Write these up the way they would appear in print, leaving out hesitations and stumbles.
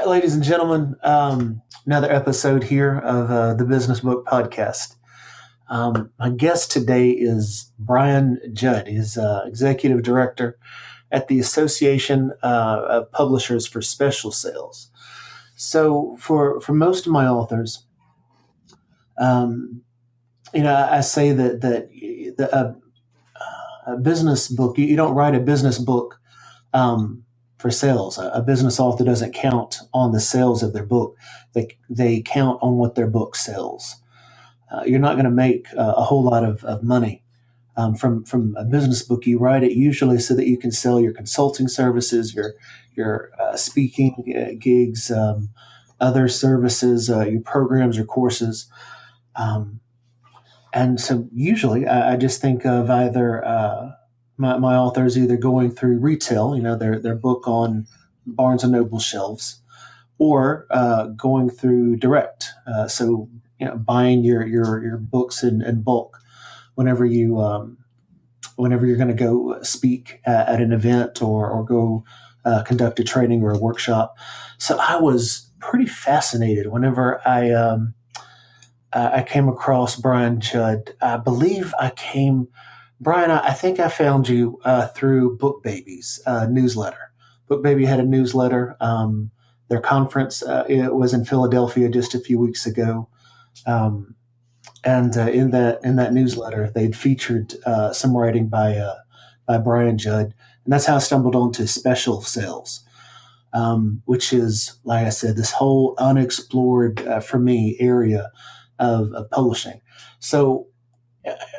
ladies and gentlemen, another episode here of the Business Book Podcast. My guest today is Brian Jud. He's Executive Director at the Association of Publishers for Special Sales. So for most of my authors, I say that a business book, you don't write a business book for sales. A business author doesn't count on the sales of their book. They count on what their book sells. You're not going to make a whole lot of money from a business book. You write it usually so that you can sell your consulting services, your speaking gigs, other services, your programs or courses. And so usually I just think of either my authors either going through retail, their book on Barnes and Noble shelves, or going through direct. So buying your books in bulk whenever you're going to go speak at an event or go conduct a training or a workshop. So I was pretty fascinated whenever I came across Brian Jud. Brian, I think I found you through Book Baby's newsletter. Book Baby had a newsletter. Their conference it was in Philadelphia just a few weeks ago, and in that newsletter, they'd featured some writing by Brian Jud, and that's how I stumbled onto Special Sales, which is, like I said, this whole unexplored for me area of publishing. So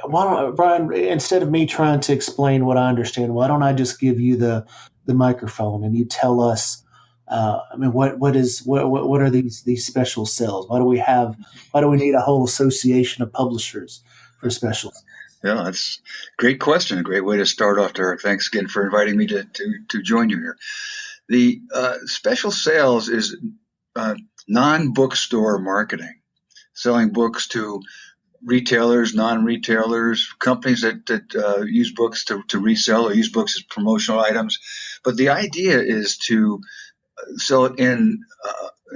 why don't Brian, instead of me trying to explain what I understand, why don't I just give you the microphone and you tell us, what are these special sales? Why do we need a whole association of publishers for specials? Yeah, that's a great question. A great way to start off, Derek. Thanks again for inviting me to join you here. The special sales is non-bookstore marketing, selling books to retailers, non-retailers, companies that use books to resell or use books as promotional items. But the idea is to sell it in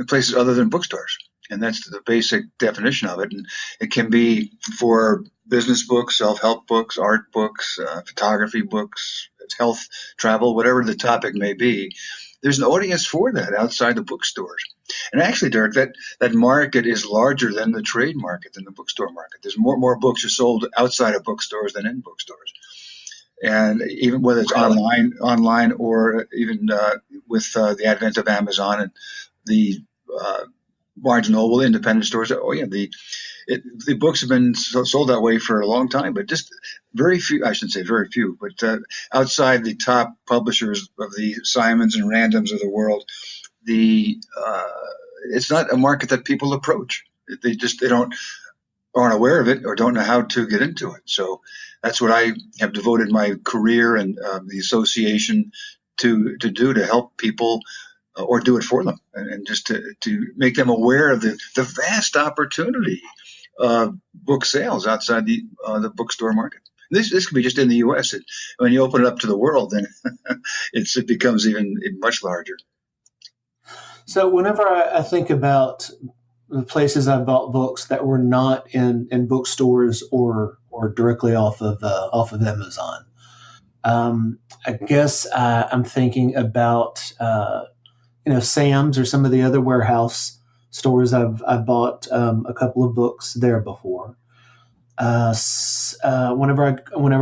places other than bookstores. And that's the basic definition of it. And it can be for business books, self-help books, art books, photography books, health, travel, whatever the topic may be. There's an audience for that outside the bookstores. And actually, Derek, that market is larger than the trade market, than the bookstore market. There's more books are sold outside of bookstores than in bookstores. And even whether it's online or even with the advent of Amazon and the Barnes and Noble independent stores, the books have been sold that way for a long time, but just very few, I shouldn't say very few, but outside the top publishers of the Simons and Randoms of the world, it's not a market that people approach. They aren't aware of it or don't know how to get into it. So that's what I have devoted my career and the association to do, to help people or do it for them, and just to make them aware of the vast opportunity of book sales outside the bookstore market. This could be just in the U.S. When you open it up to the world, then it becomes even much larger. So whenever I think about the places I bought books that were not in bookstores or directly off of Amazon, I guess I'm thinking about Sam's or some of the other warehouse stores. I've bought a couple of books there before. Whenever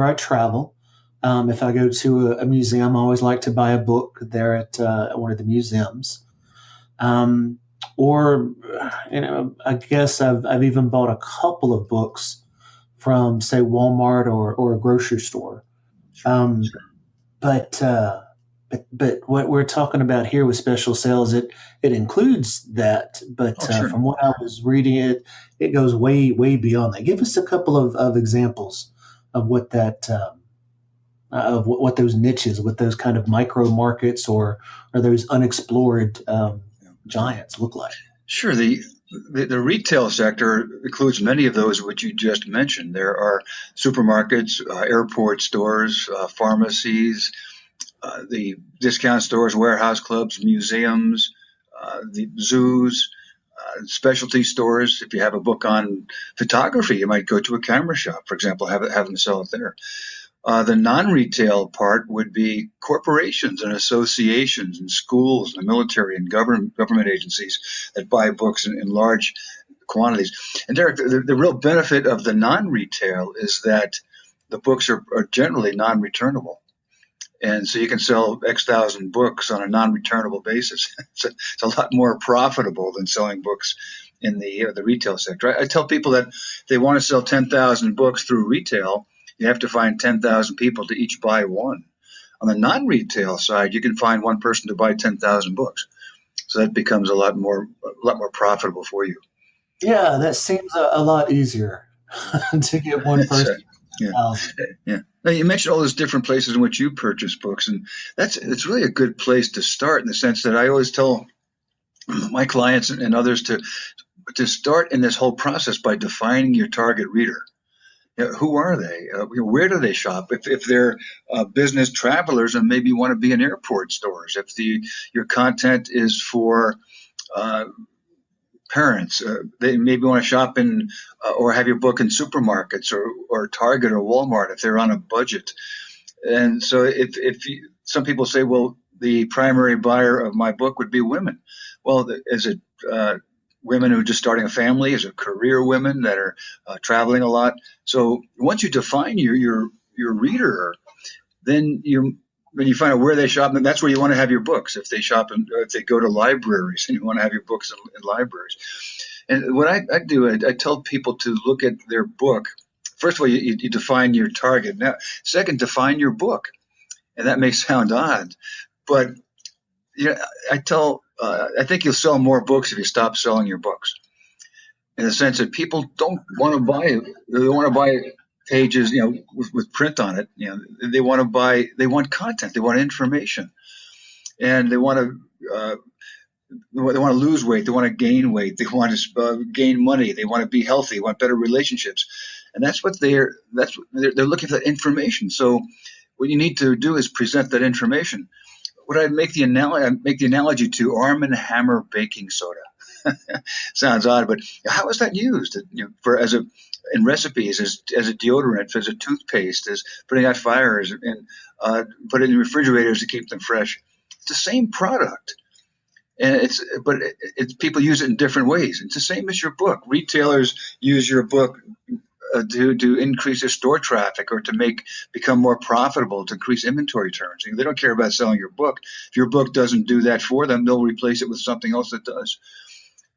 I travel, if I go to a museum, I always like to buy a book there at one of the museums. I guess I've even bought a couple of books from, say, Walmart or a grocery store. But what we're talking about here with special sales, it includes that. But Sure. From what I was reading, it goes way, way beyond that. Give us a couple of examples of what that of what those niches, what those kind of micro markets or those unexplored giants look like. Sure. The retail sector includes many of those which you just mentioned. There are supermarkets, airport stores, pharmacies, the discount stores, warehouse clubs, museums, the zoos, specialty stores. If you have a book on photography, you might go to a camera shop, for example, have them sell it there. The non-retail part would be corporations and associations and schools and the military and government agencies that buy books in large quantities. And Derek, the real benefit of the non-retail is that the books are generally non-returnable. And so you can sell X thousand books on a non-returnable basis. It's a lot more profitable than selling books in the retail sector. I tell people that if they want to sell 10,000 books through retail, you have to find 10,000 people to each buy one. On the non-retail side, you can find one person to buy 10,000 books. So that becomes a lot more profitable for you. Yeah, that seems a lot easier to get one So, person. yeah. Yeah. Now you mentioned all those different places in which you purchase books, and it's really a good place to start in the sense that I always tell my clients and others to start in this whole process by defining your target reader. Who are they? Where do they shop? If they're business travelers and maybe want to be in airport stores, if your content is for parents, they maybe want to shop in or have your book in supermarkets or Target or Walmart if they're on a budget. And so some people say, well, the primary buyer of my book would be women. Well, is it women who are just starting a family? Is it career women that are traveling a lot? So once you define your reader, then when you find out where they shop, then that's where you want to have your books. If they go to libraries, and you want to have your books in libraries. And what I do, I tell people to look at their book. First of all, you define your target. Now, second, define your book. And that may sound odd, but I think you'll sell more books if you stop selling your books. In the sense that people don't want to buy, they want to buy pages, with print on it. They want content, they want information, and they want to lose weight, they want to gain weight, they want to gain money, they want to be healthy, they want better relationships, and that's what they're looking for, that information. So what you need to do is present that information. What I make the analogy to Arm & Hammer baking soda. Sounds odd, but how is that used? In recipes, as a deodorant, as a toothpaste, as putting out fires, and put it in refrigerators to keep them fresh. It's the same product, and it's people use it in different ways. It's the same as your book. Retailers use your book to increase their store traffic or to become more profitable, to increase inventory turns. They don't care about selling your book. If your book doesn't do that for them, they'll replace it with something else that does.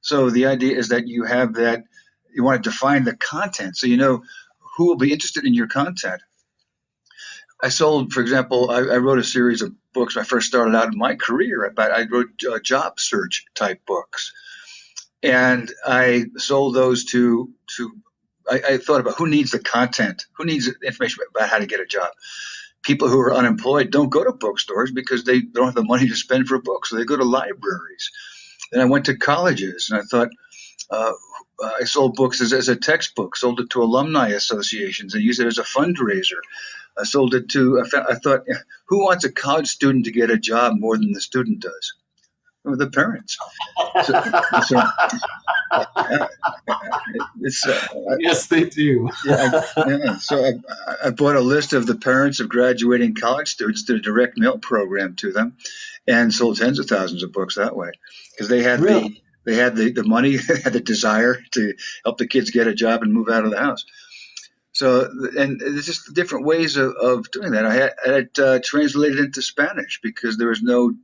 So the idea is that you want to define the content so you know who will be interested in your content. I sold, for example, I wrote a series of books when I first started out in my career. I wrote job search type books, and I sold those to I thought about who needs the content, who needs information about how to get a job. People who are unemployed don't go to bookstores because they don't have the money to spend for books, so they go to libraries. Then I went to colleges, and I thought I sold books as a textbook, sold it to alumni associations, and used it as a fundraiser. I sold it to, I thought, who wants a college student to get a job more than the student does? Well, the parents. Yes, they do. So I bought a list of the parents of graduating college students, did a direct mail program to them, and sold tens of thousands of books that way, because they had the money, they had the desire to help the kids get a job and move out of the house. So, and there's just different ways of doing that. I had it translated into Spanish because there was no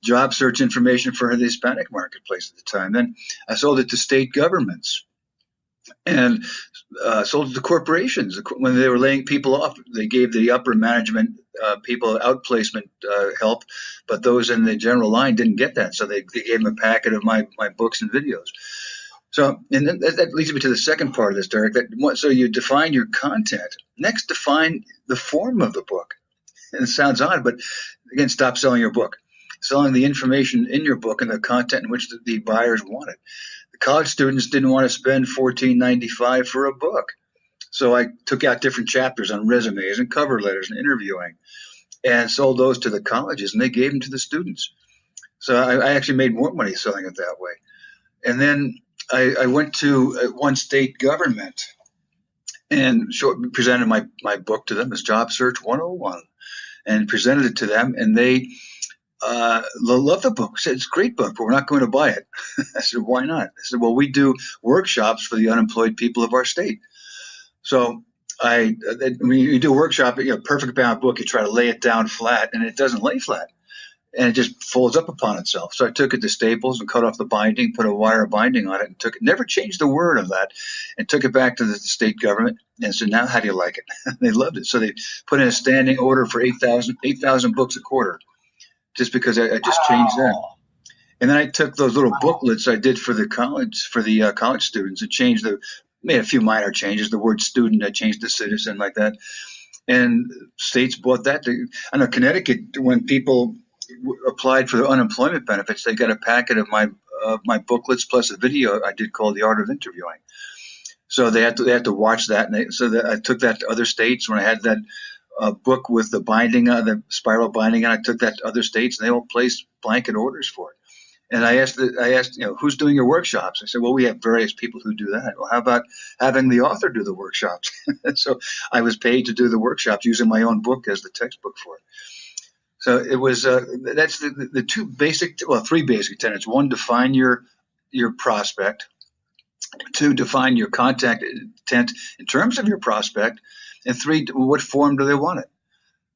job search information for the Hispanic marketplace at the time. Then I sold it to state governments and sold it to corporations. When they were laying people off, they gave the upper management people outplacement help, but those in the general line didn't get that. So they gave them a packet of my books and videos. So, and then that leads me to the second part of this, Derek. So you define your content. Next, define the form of the book. And it sounds odd, but again, stop selling your book. Selling the information in your book and the content in which the buyers wanted. The college students didn't want to spend $14.95 for a book. So I took out different chapters on resumes and cover letters and interviewing and sold those to the colleges, and they gave them to the students. So I actually made more money selling it that way. And then I went to one state government and presented my book to them as Job Search 101 and presented it to them. And they loved the book. Said, it's a great book, but we're not going to buy it. I said, why not? I said, well, we do workshops for the unemployed people of our state. So when you do a workshop, perfect bound book, you try to lay it down flat, and it doesn't lay flat, and it just folds up upon itself. So I took it to Staples and cut off the binding, put a wire binding on it, and never changed a word of that, and took it back to the state government and said, now how do you like it? They loved it. So they put in a standing order for 8,000 books a quarter, just because I just changed that. And then I took those little booklets I did for the college students and made a few minor changes. The word student, I changed to citizen, like that. And states bought that. I know Connecticut, when people applied for the unemployment benefits, they got a packet of my booklets plus a video I did called The Art of Interviewing. So they had to watch that. And I took that to other states when I had that book with the binding, the spiral binding, and I took that to other states, and they all placed blanket orders for it. And I asked, who's doing your workshops? I said, well, we have various people who do that. Well, how about having the author do the workshops? So I was paid to do the workshops using my own book as the textbook for it. So it was that's the three basic tenets. One, define your prospect. Two, define your contact intent in terms of your prospect. And three, what form do they want it?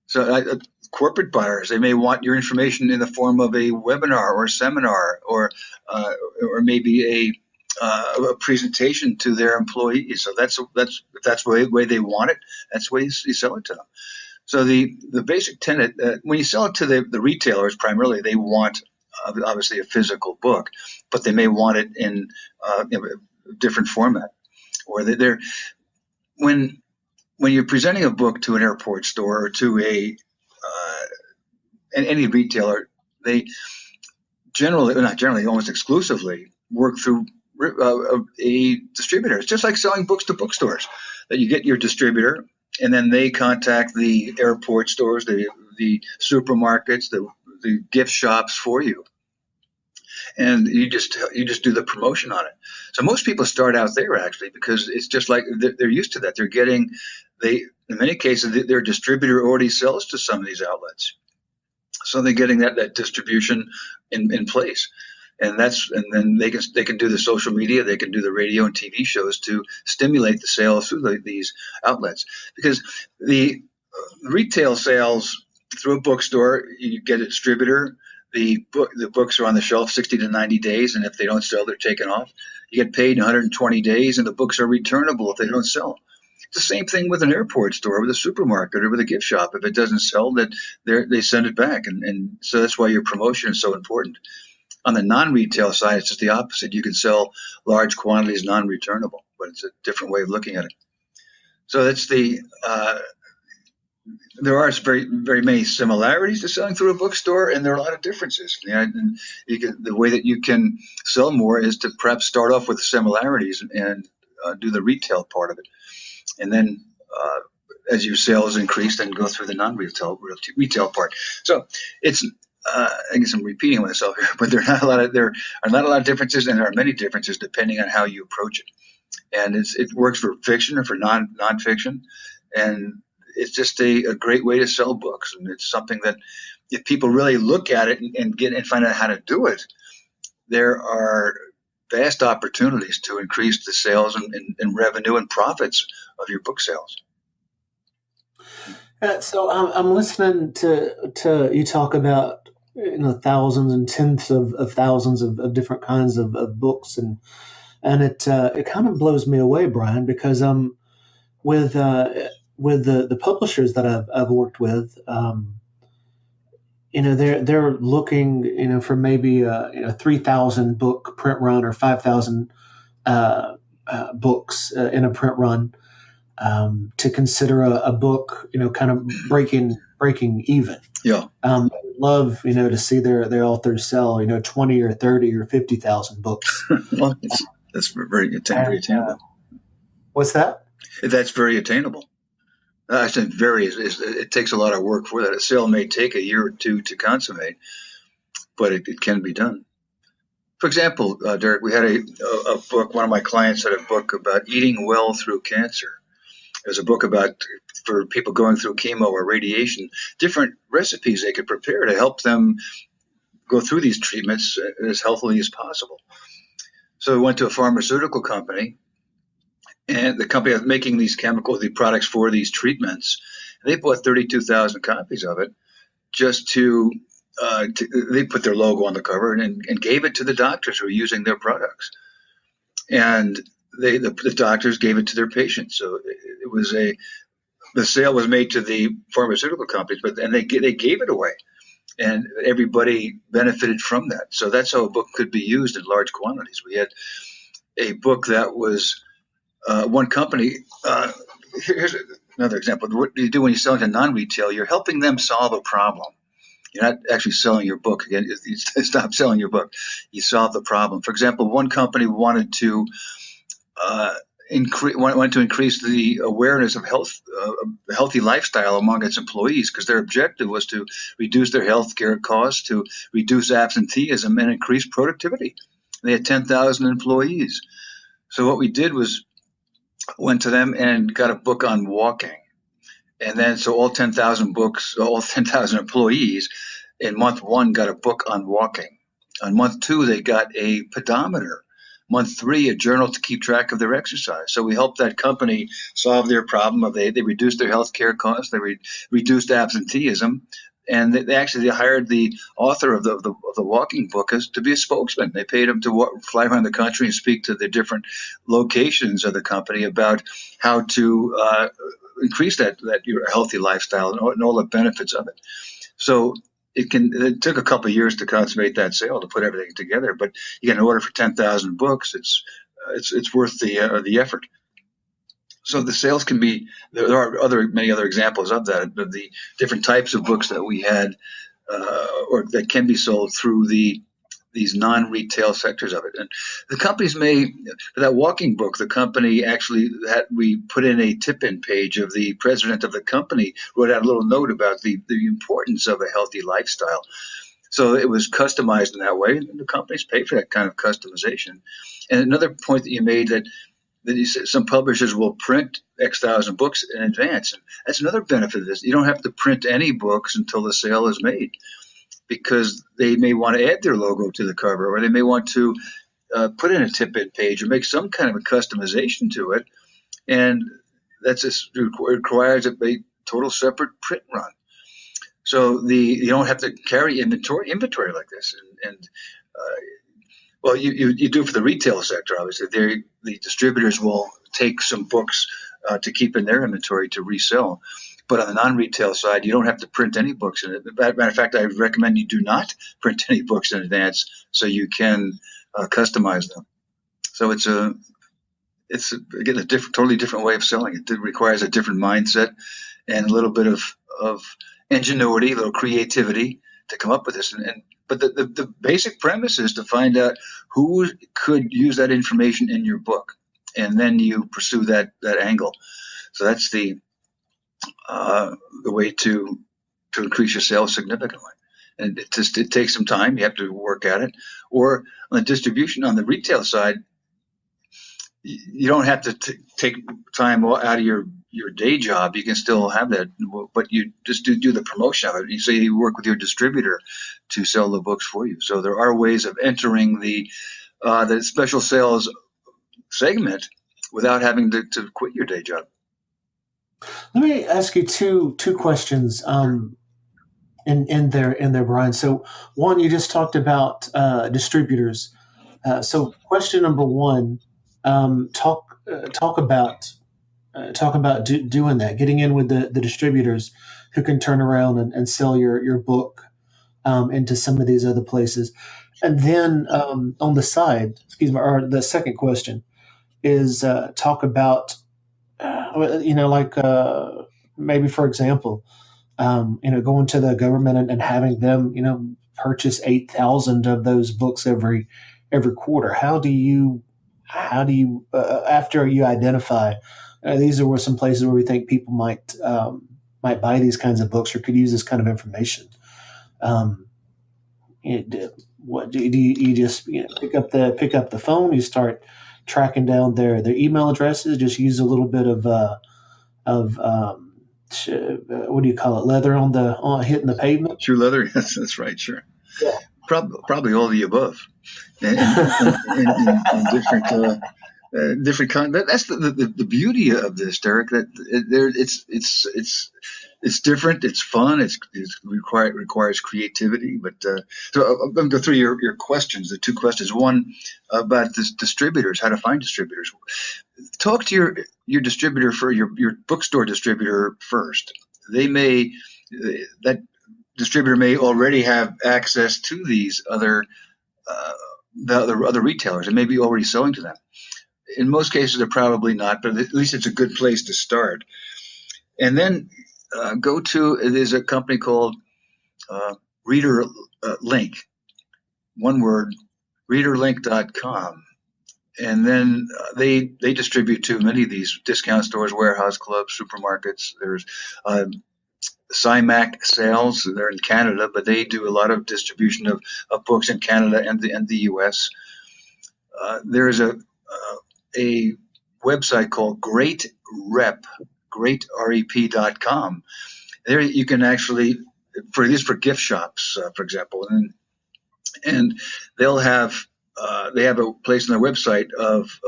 So corporate buyers, they may want your information in the form of a webinar or a seminar, or maybe a presentation to their employees. So that's the way they want it. That's the way you sell it to them. So the basic tenet, when you sell it to the retailers, primarily they want obviously a physical book, but they may want it in a different format, or when you're presenting a book to an airport store or to any retailer, they almost exclusively work through a distributor. It's just like selling books to bookstores. That you get your distributor, and then they contact the airport stores, the supermarkets, the gift shops for you, and you just do the promotion on it. So most people start out there, actually, because it's just like they're used to that. In many cases, their distributor already sells to some of these outlets, so they're getting that distribution in place. And then they can do the social media, they can do the radio and TV shows to stimulate the sales through these outlets. Because the retail sales through a bookstore, you get a distributor. The books are on the shelf 60 to 90 days, and if they don't sell, they're taken off. You get paid in 120 days, and the books are returnable if they don't sell. It's the same thing with an airport store, with a supermarket, or with a gift shop. If it doesn't sell, they send it back, and so that's why your promotion is so important. On the non-retail side, it's just the opposite. You can sell large quantities non-returnable, but it's a different way of looking at it. So that's there are very, very many similarities to selling through a bookstore, and there are a lot of differences. And the way that you can sell more is to perhaps start off with the similarities and do the retail part of it. And then as your sales increase, then go through the non-retail retail part. So it's I guess I'm repeating myself here, but there are not a lot of differences, and there are many differences depending on how you approach it. And it works for fiction or for nonfiction, and it's just a great way to sell books. And it's something that if people really look at it and find out how to do it, there are vast opportunities to increase the sales and revenue and profits of your book sales. So I'm listening to you talk about thousands and tenths of thousands of different kinds of books, and it kind of blows me away, Brian, because with the publishers that I've worked with, they're looking for maybe 3,000 book print run or 5,000 books in a print run, to consider a book kind of breaking even. Yeah. Love to see their authors sell 20 or 30 or 50,000 books. Well, that's very attainable. What's that? That's very attainable. I think it takes a lot of work for that. A sale may take a year or two to consummate, but it can be done. For example, Derek, we had a book. One of my clients had a book about eating well through cancer. There's a book about for people going through chemo or radiation, different recipes they could prepare to help them go through these treatments as healthily as possible. So we went to a pharmaceutical company, and the company was making these chemicals, the products for these treatments. And they bought 32,000 copies of it just they put their logo on the cover and gave it to the doctors who were using their products. And the doctors gave it to their patients. So it was the sale was made to the pharmaceutical companies, but and they gave it away, and everybody benefited from that. So that's how a book could be used in large quantities. We had a book that was one company. Here's another example. What do you do when you sell to non-retail? You're helping them solve a problem. You're not actually selling your book. Again, you stop selling your book. You solve the problem. For example, one company wanted to increase the awareness of healthy lifestyle among its employees, because their objective was to reduce their health care costs, to reduce absenteeism, and increase productivity. They had 10,000 employees. So what we did was went to them and got a book on walking. And then so all 10,000 employees in month one got a book on walking. On month two, they got a pedometer. Month three, a journal to keep track of their exercise. So we helped that company solve their problem of they reduced their health care costs, they reduced absenteeism, and they hired the author of the walking book to be a spokesman. They paid him to fly around the country and speak to the different locations of the company about how to increase that your healthy lifestyle and all the benefits of it. So it took a couple of years to consummate that sale, to put everything together. But you get an order for 10,000 books. It's worth the effort. So the sales can be. There are many other examples of that. Of the different types of books that we had, or that can be sold through these non-retail sectors of it. And the companies for that walking book, the company actually we put in a tip-in page of the president of the company, wrote out a little note about the importance of a healthy lifestyle. So it was customized in that way, and the companies pay for that kind of customization. And another point that you made that you said some publishers will print X thousand books in advance. And that's another benefit of this. You don't have to print any books until the sale is made, because they may want to add their logo to the cover, or they may want to put in a tip-in page or make some kind of a customization to it. And requires a total separate print run. So you don't have to carry inventory like this. Well, you do for the retail sector, obviously. The distributors will take some books to keep in their inventory to resell. But on the non-retail side, you don't have to print any books in it. Matter of fact, I recommend you do not print any books in advance, so you can customize them. So it's again a totally different way of selling. It requires a different mindset and a little bit of ingenuity, a little creativity to come up with this. But the basic premise is to find out who could use that information in your book, and then you pursue that angle. So that's the way to increase your sales significantly. And it takes some time. You have to work at it. Or on the distribution, on the retail side, you don't have to take time out of your day job. You can still have that, but you just do the promotion of it. You say you work with your distributor to sell the books for you. So there are ways of entering the special sales segment without having to quit your day job. Let me ask you two questions in there, Brian. So one, you just talked about distributors. So question number one, talk about doing that, getting in with the distributors who can turn around and sell your book into some of these other places. And then on the side, excuse me, or the second question is talk about maybe for example, going to the government and having them, purchase 8,000 of those books every quarter. How do you after you identify these are some places where we think people might buy these kinds of books or could use this kind of information? What you just pick up the phone, you start tracking down their email addresses, just use a little bit of what do you call it, leather on hitting the pavement. True leather. Yes, that's right. Sure. Yeah. Probably all the above, and different kind. That's the beauty of this, Derek. That it's different. It's fun. It's requires creativity. But so I'm going to go through your questions. The two questions. One about distributors. How to find distributors. Talk to your distributor for your bookstore distributor first. They may that distributor may already have access to these other retailers and maybe already selling to them. In most cases, they're probably not, but at least it's a good place to start. And then there's a company called Reader Link, one word, readerlink.com. And then they distribute to many of these discount stores, warehouse clubs, supermarkets. There's CIMAC Sales. They're in Canada, but they do a lot of distribution of books in Canada and the U.S. There's a website called greatrep.com. There you can actually for gift shops, for example, and they'll have they have a place on their website of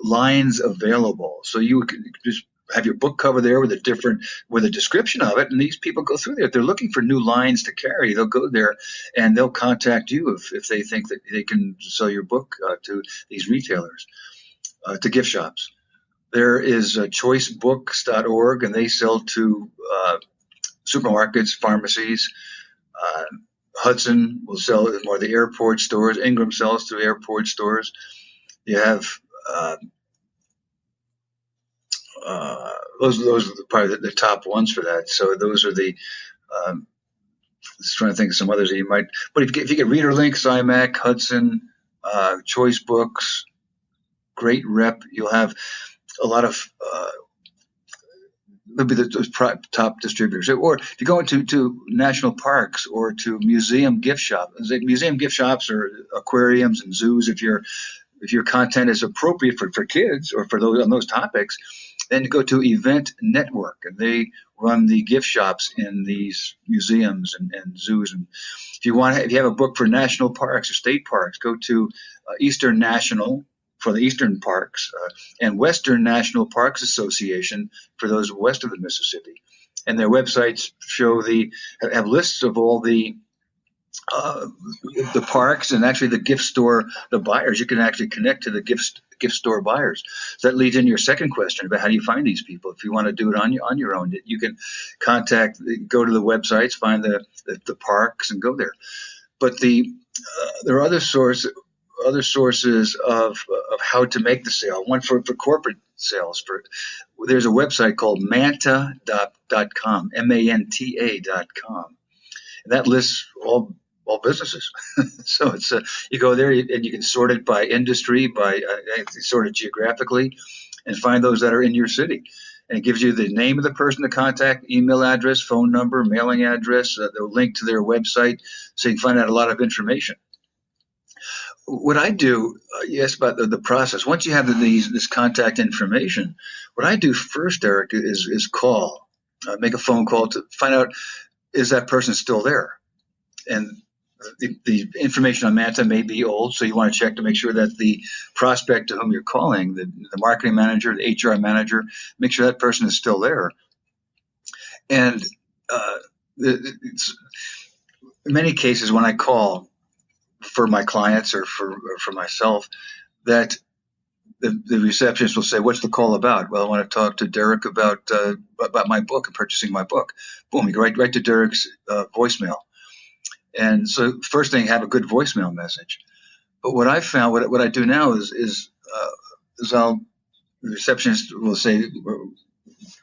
lines available, so you can just have your book cover there with a description of it, and these people go through there. If they're looking for new lines to carry, they'll go there and they'll contact you if they think that they can sell your book to these retailers, to gift shops. There is choicebooks.org, and they sell to supermarkets, pharmacies. Hudson will sell at more of the airport stores. Ingram sells to airport stores. You have those are probably the top ones for that. So those are the. Just trying to think of some others that you might. But if you get Reader Link, CIMAC, Hudson, Choice Books, Great Rep, you'll have a lot of. They'll be those top distributors. Or if you go into national parks or to museum gift shops, museum gift shops or aquariums and zoos, if your content is appropriate for kids or for those on those topics, then you go to Event Network, and they run the gift shops in these museums and zoos. And if you have a book for national parks or state parks, go to Eastern National for the Eastern Parks and Western National Parks Association for those west of the Mississippi. And their websites have lists of all the parks and actually the gift store, the buyers. You can actually connect to the gift store buyers. So that leads into your second question about how do you find these people. If you want to do it on your own, you can go to the websites, find the parks, and go there. But there are other sources of how to make the sale. One for corporate sales. There's a website called manta.com, MANTA.com. And that lists all businesses. So it's you go there and you can sort it by industry, sort it geographically, and find those that are in your city. And it gives you the name of the person to contact, email address, phone number, mailing address. They'll link to their website, so you can find out a lot of information. What I do, you asked about the process. Once you have this contact information, what I do first, Eric, is call, make a phone call to find out, is that person still there? And the information on Manta may be old, so you want to check to make sure that the prospect to whom you're calling, the marketing manager, the HR manager, make sure that person is still there. And it's, in many cases, when I call for my clients or for myself, that the receptionist will say, "What's the call about?" "Well, I want to talk to Derek about my book and purchasing my book." Boom, you go right to Derek's voicemail. And so first thing, have a good voicemail message. But what I found, what I do now is the receptionist will say,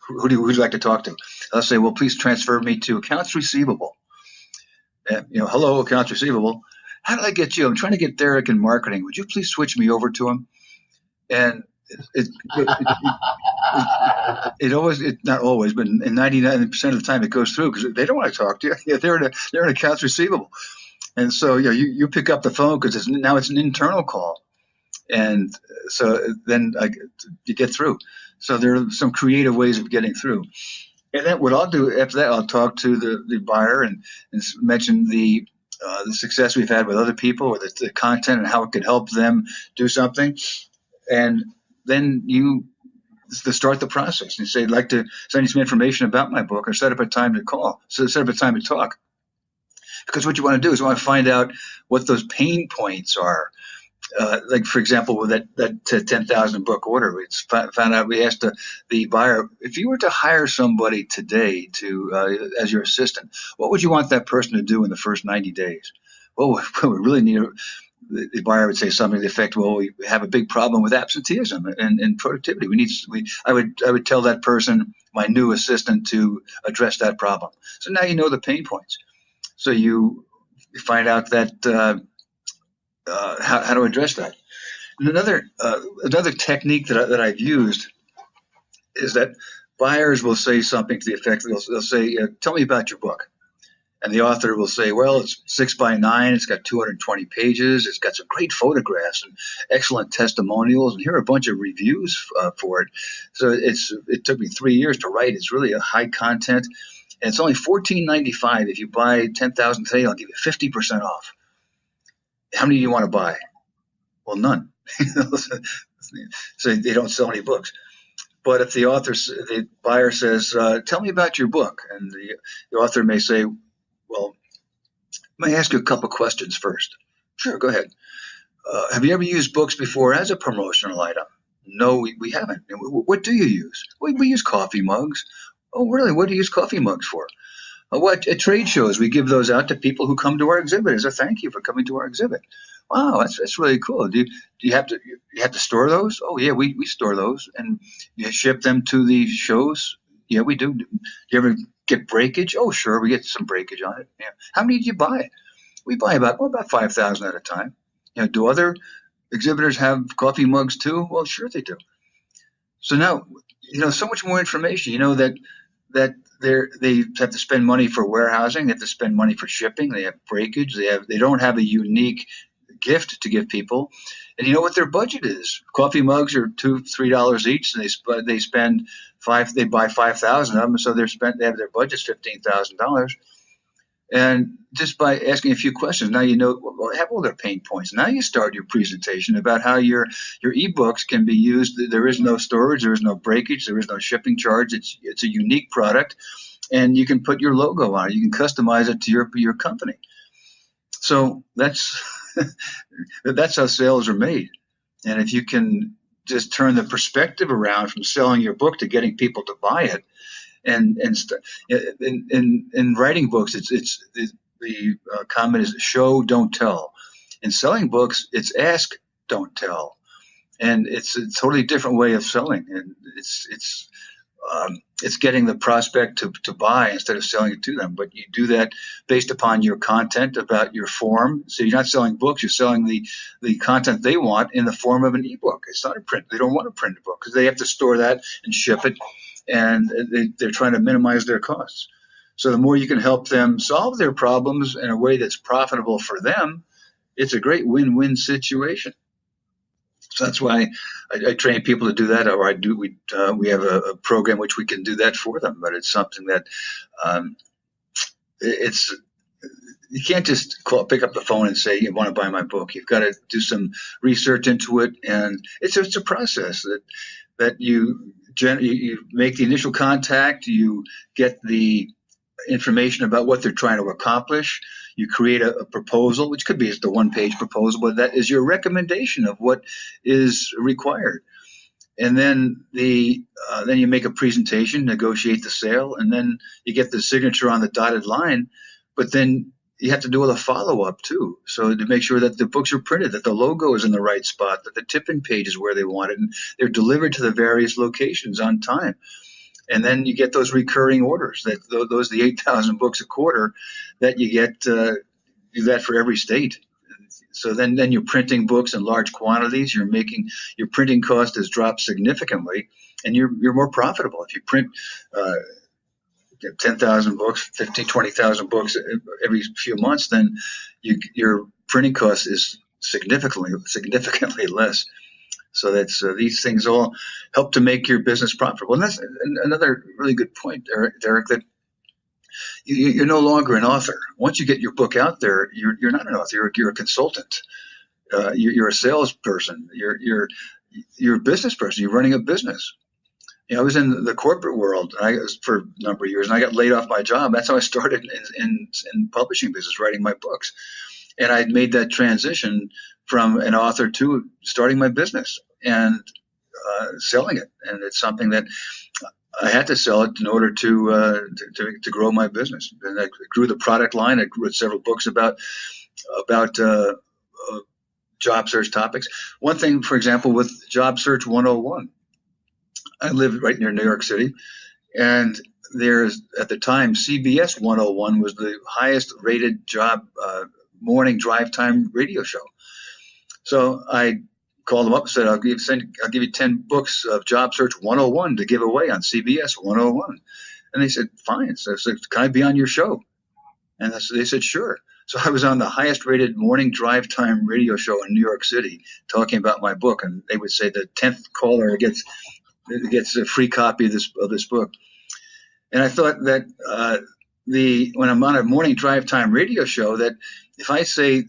who'd you like to talk to? I'll say, "Well, please transfer me to accounts receivable." And, "Hello, accounts receivable. How did I get you? I'm trying to get Derek in marketing. Would you please switch me over to him?" And it always, not always, but in 99% of the time it goes through because they don't want to talk to you. Yeah, they're in accounts receivable. And so, you pick up the phone because now it's an internal call. And so then you get through. So there are some creative ways of getting through. And then what I'll do after that, I'll talk to the buyer and mention the success we've had with other people, or the content and how it could help them do something. And then you to start the process and say, I'd like to send you some information about my book, or set up a time to call, so set up a time to talk. Because what you want to do is you want to find out what those pain points are. Like, for example, with that 10,000 book order, we found out, we asked the buyer, if you were to hire somebody today as your assistant, what would you want that person to do in the first 90 days? Well, we really need the buyer would say something to the effect, well, we have a big problem with absenteeism and productivity. I would tell that person, my new assistant, to address that problem. So now you know the pain points. So you find out that how to address that. And another technique that I've used is that buyers will say something to the effect, they'll say, tell me about your book. And the author will say, well, it's 6x9, it's got 220 pages, it's got some great photographs and excellent testimonials, and here are a bunch of reviews for it. So it took me 3 years to write. It's really a high content, and it's only $14.95. If you buy 10,000 today, I'll give you 50% off. How many do you want to buy? Well, none. So they don't sell any books. But if the buyer says, tell me about your book, and the author may say, well, let me ask you a couple questions first. Sure, go ahead. Have you ever used books before as a promotional item? No, we haven't. What do you use? We use coffee mugs. Oh, really? What do you use coffee mugs for? What at trade shows, we give those out to people who come to our exhibit as a thank you for coming to our exhibit. Wow, that's really cool. Do you have to store those? Oh yeah, we store those, and you ship them to the shows. Yeah, we do. Do you ever get breakage? Oh sure, we get some breakage on it. Yeah. How many do you buy? We buy about 5,000 at a time. Do other exhibitors have coffee mugs too? Well, sure they do. So now so much more information. That they have to spend money for warehousing, they have to spend money for shipping, they have breakage, they don't have a unique gift to give people, and you know what their budget is. Coffee mugs are $2-3 each, and they spend they buy 5,000 of them, so they have their budget's $15,000. And just by asking a few questions, now have all their pain points. Now you start your presentation about how your ebooks can be used. There is no storage, there is no breakage, there is no shipping charge. It's a unique product, and you can put your logo on it. You can customize it to your company. So that's that's how sales are made. And if you can just turn the perspective around from selling your book to getting people to buy it, and in writing books, it's the comment is show, don't tell. In selling books, it's ask, don't tell, and it's a totally different way of selling. And it's getting the prospect to buy instead of selling it to them. But you do that based upon your content about your form. So you're not selling books; you're selling the content they want in the form of an ebook. It's not a print. They don't want to print a book because they have to store that and ship it, and they're trying to minimize their costs. So the more you can help them solve their problems in a way that's profitable for them, it's a great win-win situation. So that's why I train people to do that, or I do. We have a program which we can do that for them. But it's something that it's you can't just pick up the phone and say you want to buy my book. You've got to do some research into it, and it's a process that you make the initial contact, you get the information about what they're trying to accomplish. You create a proposal, which could be just a one-page proposal, but that is your recommendation of what is required. And then then you make a presentation, negotiate the sale, and then you get the signature on the dotted line. But then you have to do a follow-up too, so to make sure that the books are printed, that the logo is in the right spot, that the tip-in page is where they want it, and they're delivered to the various locations on time. And then you get those recurring orders, those the 8,000 books a quarter that you get. Do that for every state. So then you're printing books in large quantities. Your printing cost has dropped significantly, and you're more profitable if you print 10,000 books, 15, 20,000 books every few months, then your printing cost is significantly less. So that's these things all help to make your business profitable. And that's another really good point, Derek, that you're no longer an author. Once you get your book out there, you're not an author. You're a consultant. You're a salesperson. You're a business person. You're running a business. I was in the corporate world for a number of years, and I got laid off my job. That's how I started in publishing business, writing my books. And I made that transition from an author to starting my business and selling it. And it's something that I had to sell it in order to grow my business. And I grew the product line. I wrote several books about job search topics. One thing, for example, with Job Search 101, I lived right near New York City, and there's at the time CBS 101 was the highest rated job morning drive time radio show. So I called them up and said, I'll give you 10 books of Job Search 101 to give away on CBS 101. And they said, fine. So I said, can I be on your show? And they said, sure. So I was on the highest rated morning drive time radio show in New York City talking about my book. And they would say the 10th caller gets a free copy of this book. And I thought that when I'm on a morning drive time radio show, that if I say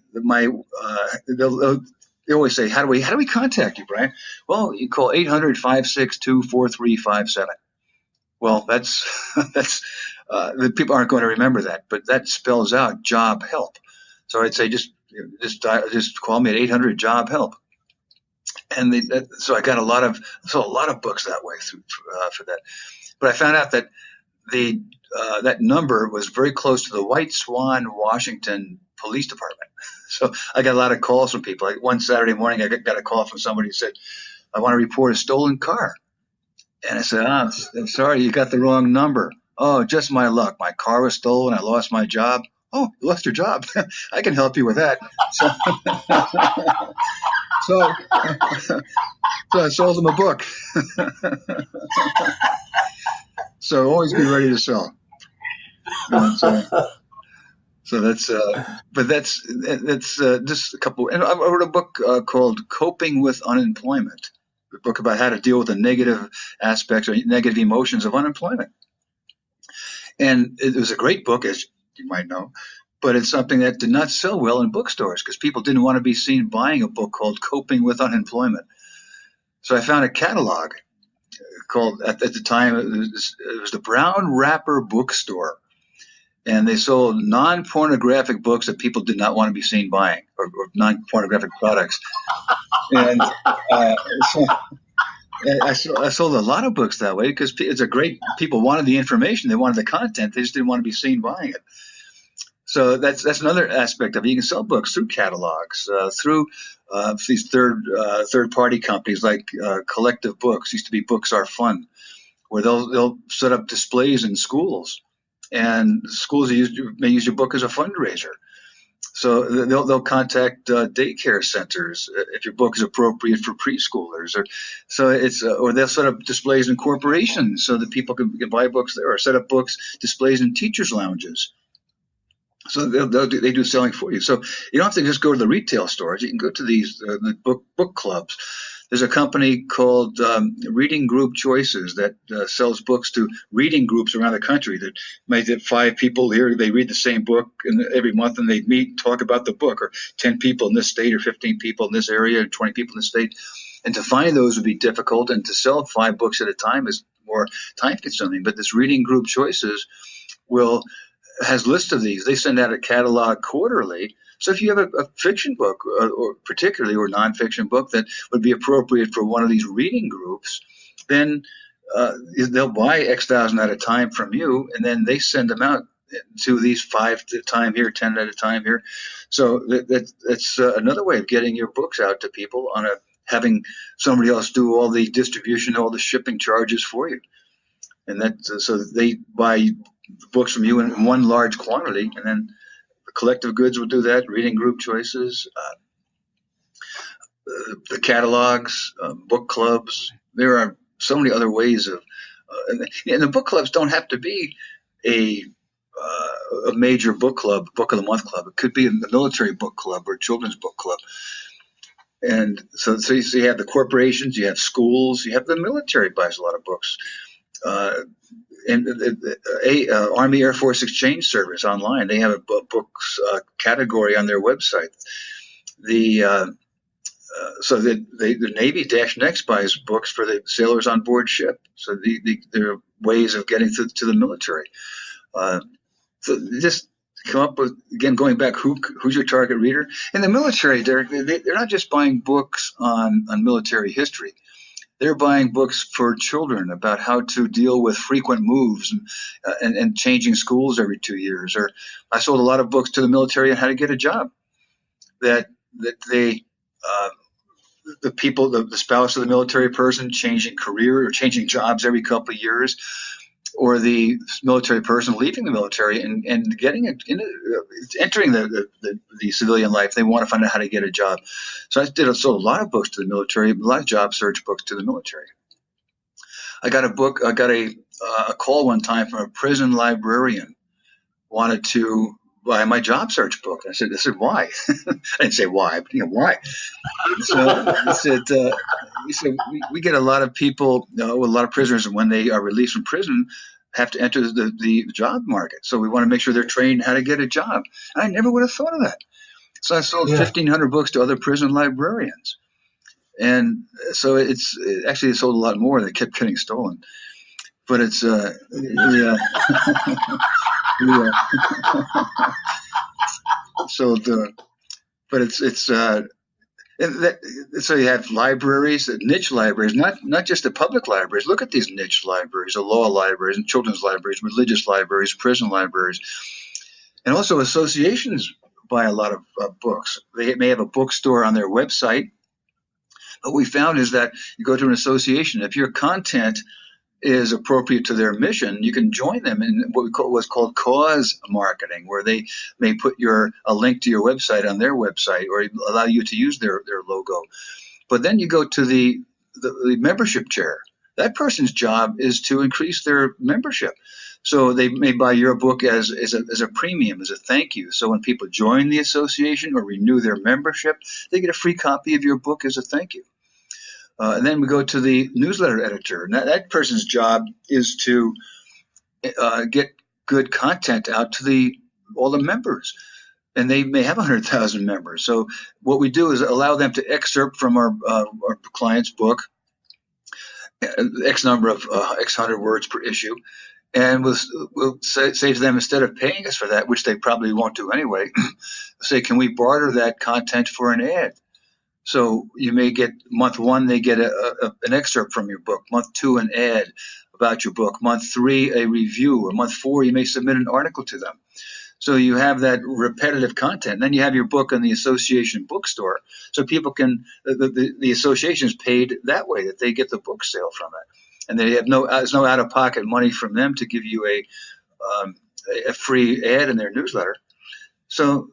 they always say, how do we contact you, Brian? Well, you call 800-562-4357. Well, that's the people aren't going to remember that, but that spells out job help. So I'd say just call me at 800 job help. And so I got a lot of books that way for that. But I found out that that number was very close to the White Swan, Washington Police Department. So I got a lot of calls from people. Like one Saturday morning, I got a call from somebody who said, I want to report a stolen car. And I said, I'm sorry, you got the wrong number. Oh, just my luck. My car was stolen. I lost my job. Oh, you lost your job. I can help you with that. So I sold them a book. So always be ready to sell. So that's, but that's just a couple. And I wrote a book called "Coping with Unemployment," a book about how to deal with the negative aspects or negative emotions of unemployment. And it was a great book, as you might know, but it's something that did not sell well in bookstores because people didn't want to be seen buying a book called "Coping with Unemployment." So I found a catalog called, at the time, it was the Brown Wrapper Bookstore. And they sold non-pornographic books that people did not want to be seen buying, or non-pornographic products. And I sold a lot of books that way because people wanted the information, they wanted the content, they just didn't want to be seen buying it. So that's another aspect of it. You can sell books through catalogs, through these third-party companies like Collective Books. Used to be Books Are Fun, where they'll set up displays in schools. And schools may use your book as a fundraiser. So they'll contact daycare centers if your book is appropriate for preschoolers, or they'll set up displays in corporations so that people can buy books there, or set up displays in teachers' lounges. So they do selling for you. So you don't have to just go to the retail stores. You can go to these the book clubs. There's a company called Reading Group Choices that sells books to reading groups around the country. That might get 5 people here. They read the same book every month, and they meet and talk about the book. Or 10 people in this state, or 15 people in this area, and 20 people in the state. And to find those would be difficult, and to sell 5 books at a time is more time-consuming. But this Reading Group Choices has lists of these. They send out a catalog quarterly. So if you have a fiction book, or particularly, or nonfiction book that would be appropriate for one of these reading groups, then they'll buy X thousand at a time from you, and then they send them out to these 5 at a time here, 10 at a time here. So that's another way of getting your books out to people, having somebody else do all the distribution, all the shipping charges for you. And so they buy books from you in one large quantity, and then Collective Goods will do that. Reading Group Choices, the catalogs, book clubs. There are so many other ways of, and the book clubs don't have to be a major book club, book of the month club. It could be a military book club or children's book club. And so you have the corporations, you have schools, you have the military buys a lot of books. And Army Air Force Exchange Service online, they have a books category on their website. So the Navy Dash Next buys books for the sailors on board ship. So there are ways of getting to the military. So just come up with, again, going back, who's your target reader? In the military, they're not just buying books on military history. They're buying books for children about how to deal with frequent moves and changing schools every 2 years. Or I sold a lot of books to the military on how to get a job. That they the people, the spouse of the military person changing career or changing jobs every couple of years, or the military person leaving the military and getting entering the civilian life. They want to find out how to get a job. So I sold a lot of books to the military, a lot of job search books to the military. I got a call one time from a prison librarian, wanted to buy my job search book. I said, why? I didn't say why, but why? So he said, we get a lot of people, a lot of prisoners, when they are released from prison, have to enter the job market. So we want to make sure they're trained how to get a job. And I never would have thought of that. So I sold 1,500 books to other prison librarians. And so it sold a lot more. They kept getting stolen. But it's, yeah. So so you have libraries, niche libraries, not just the public libraries. Look at these niche libraries, the law libraries and children's libraries, religious libraries, prison libraries, and also associations buy a lot of books. They may have a bookstore on their website. What we found is that you go to an association, if your content is appropriate to their mission, you can join them in what's called cause marketing, where they may put a link to your website on their website or allow you to use their logo. But then you go to the membership chair. That person's job is to increase their membership. So they may buy your book as a premium, as a thank you. So when people join the association or renew their membership, they get a free copy of your book as a thank you. And then we go to the newsletter editor. And that person's job is to get good content out to all the members. And they may have 100,000 members. So what we do is allow them to excerpt from our client's book, X number of X hundred words per issue. And we'll say to them, instead of paying us for that, which they probably won't do anyway, say, can we barter that content for an ad? So you may get month 1, they get an excerpt from your book. Month 2, an ad about your book. Month 3, a review. Or month 4, you may submit an article to them. So you have that repetitive content. And then you have your book in the association bookstore. So people can, the association is paid that way, that they get the book sale from it. And they have there's no out-of-pocket money from them to give you a free ad in their newsletter. So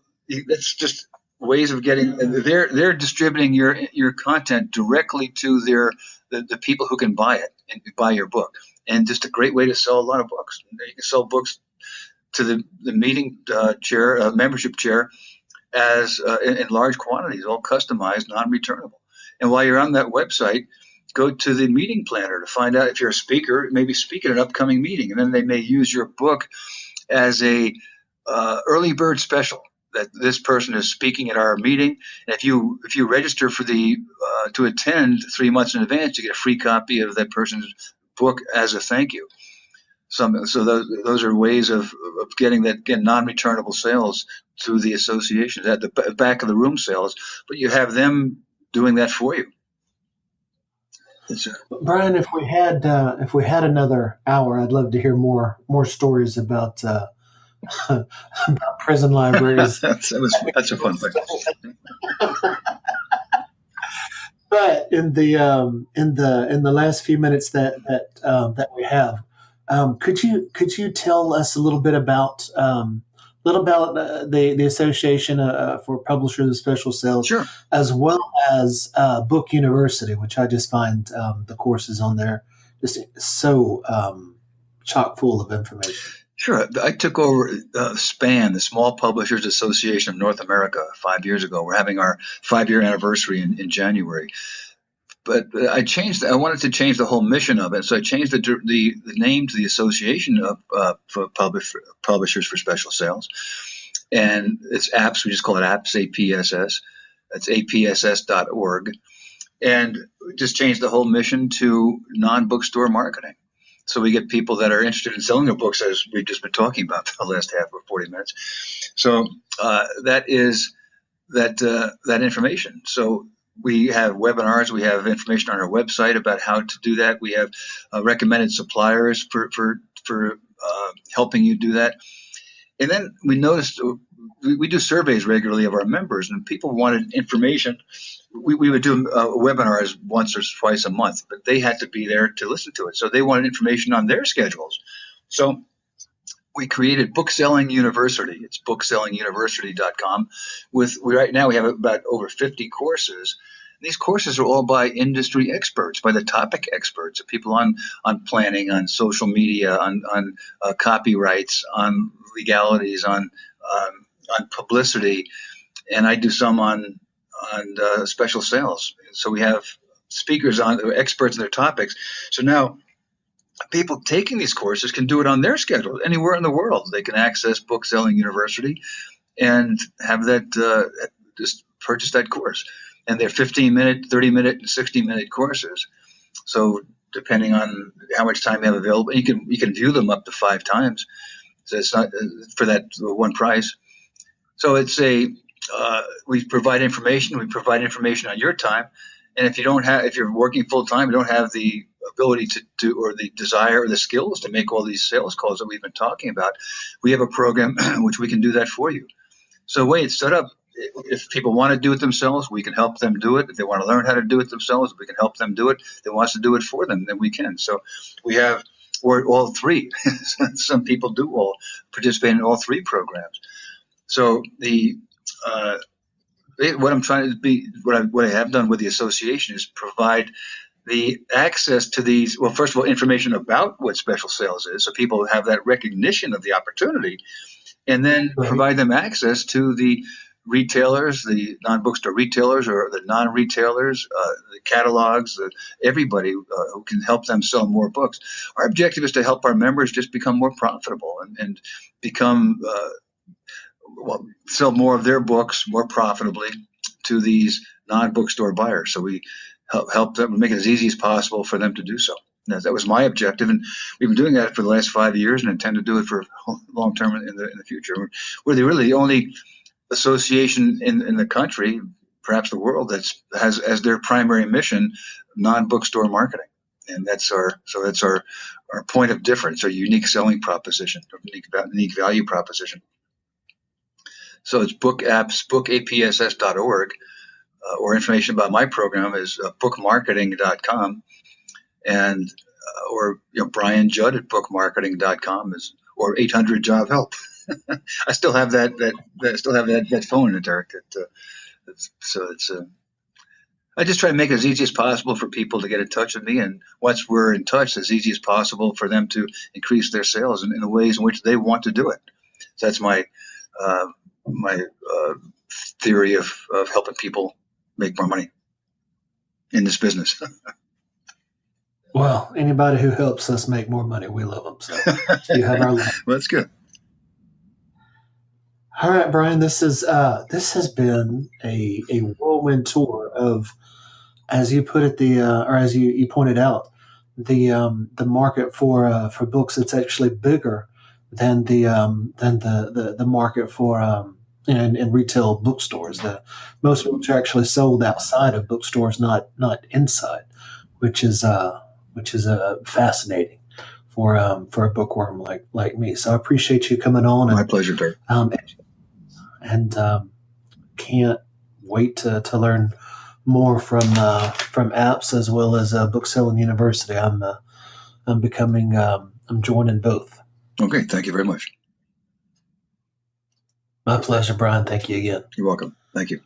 that's just ways of getting. They're distributing your content directly to the people who can buy it and buy your book, and just a great way to sell a lot of books. You can sell books to the meeting chair, membership chair, as in large quantities, all customized, non-returnable. And while you're on that website, go to the meeting planner to find out if you're a speaker, maybe speak at an upcoming meeting, and then they may use your book as a early bird special, that this person is speaking at our meeting. And if you register for to attend 3 months in advance, you get a free copy of that person's book as a thank you. So those are ways of getting that, again, non-returnable sales to the associations, at the back of the room sales, but you have them doing that for you. Brian, if we had another hour, I'd love to hear more stories about prison libraries. That's a fun thing. But in the last few minutes that we have, could you tell us a little bit about the Association for Publishers of Special Sales, sure, as well as Book University, which I just find the courses on there just so chock full of information. Sure. I took over SPAN, the Small Publishers Association of North America, 5 years ago. We're having our 5-year anniversary in January. But I wanted to change the whole mission of it. So I changed the name to the Association of Publishers for Special Sales. And it's apps. We just call it apps, APSS. That's apss.org. And just changed the whole mission to non-bookstore marketing. So we get people that are interested in selling their books, as we've just been talking about for the last half of 40 minutes. So that is that information. So we have webinars. We have information on our website about how to do that. We have recommended suppliers for helping you do that. And then we noticed we do surveys regularly of our members, and people wanted information. We would do webinars once or twice a month, but they had to be there to listen to it. So they wanted information on their schedules. So we created Book Selling University. It's booksellinguniversity.com. Right now we have about over 50 courses. These courses are all by industry experts, by the topic experts, people on planning, on social media, on copyrights, on legalities, on publicity, and I do some on special sales. So we have speakers experts in their topics. So now people taking these courses can do it on their schedule anywhere in the world. They can access Book Selling University and have that just purchase that course. And they're 15-minute, 30-minute, and 60-minute courses. So depending on how much time you have available, you can view them up to 5 times. So it's not for that one price. So it's we provide information. We provide information on your time, and if you're working full time, you don't have the ability to or the desire or the skills to make all these sales calls that we've been talking about, we have a program which we can do that for you. So the way it's set up, if people want to do it themselves, we can help them do it. If they want to learn how to do it themselves, we can help them do it. If they want us to do it for them, then we can. So we have all three. Some people do participate in all 3 programs. So what I'm trying to be, what I have done with the association is provide the access to these. Well, first of all, information about what special sales is, so people have that recognition of the opportunity, and then provide them access to the retailers, the non-bookstore retailers or the non-retailers, the catalogs, everybody who can help them sell more books. Our objective is to help our members just become more profitable and become sell more of their books more profitably to these non-bookstore buyers. So we help them, make it as easy as possible for them to do so. That was my objective, and we've been doing that for the last 5 years and intend to do it for long term in the future. We're really the only association in the country, perhaps the world, that has as their primary mission non-bookstore marketing, and that's our point of difference, our unique selling proposition, our unique value proposition. So it's bookapss.org, or information about my program is bookmarketing.com, and or Brian Jud at bookmarketing.com or 800 Job Help. I still have that phone, Derek. I just try to make it as easy as possible for people to get in touch with me, and once we're in touch, as easy as possible for them to increase their sales in the ways in which they want to do it. So that's my theory of helping people make more money in this business. Well, anybody who helps us make more money, we love them. So you have our love. Well, that's good. All right, Brian. This has been a whirlwind tour of, as you put it, or as you pointed out, the market for books. It's actually bigger than the market for in retail bookstores. Most books are actually sold outside of bookstores, not inside, which is fascinating for a bookworm like me. So I appreciate you coming on. My pleasure, Dirk. And can't wait to learn more from apps as well as Book Selling University. I'm joining both. Okay, thank you very much. My pleasure, Brian. Thank you again. You're welcome. Thank you.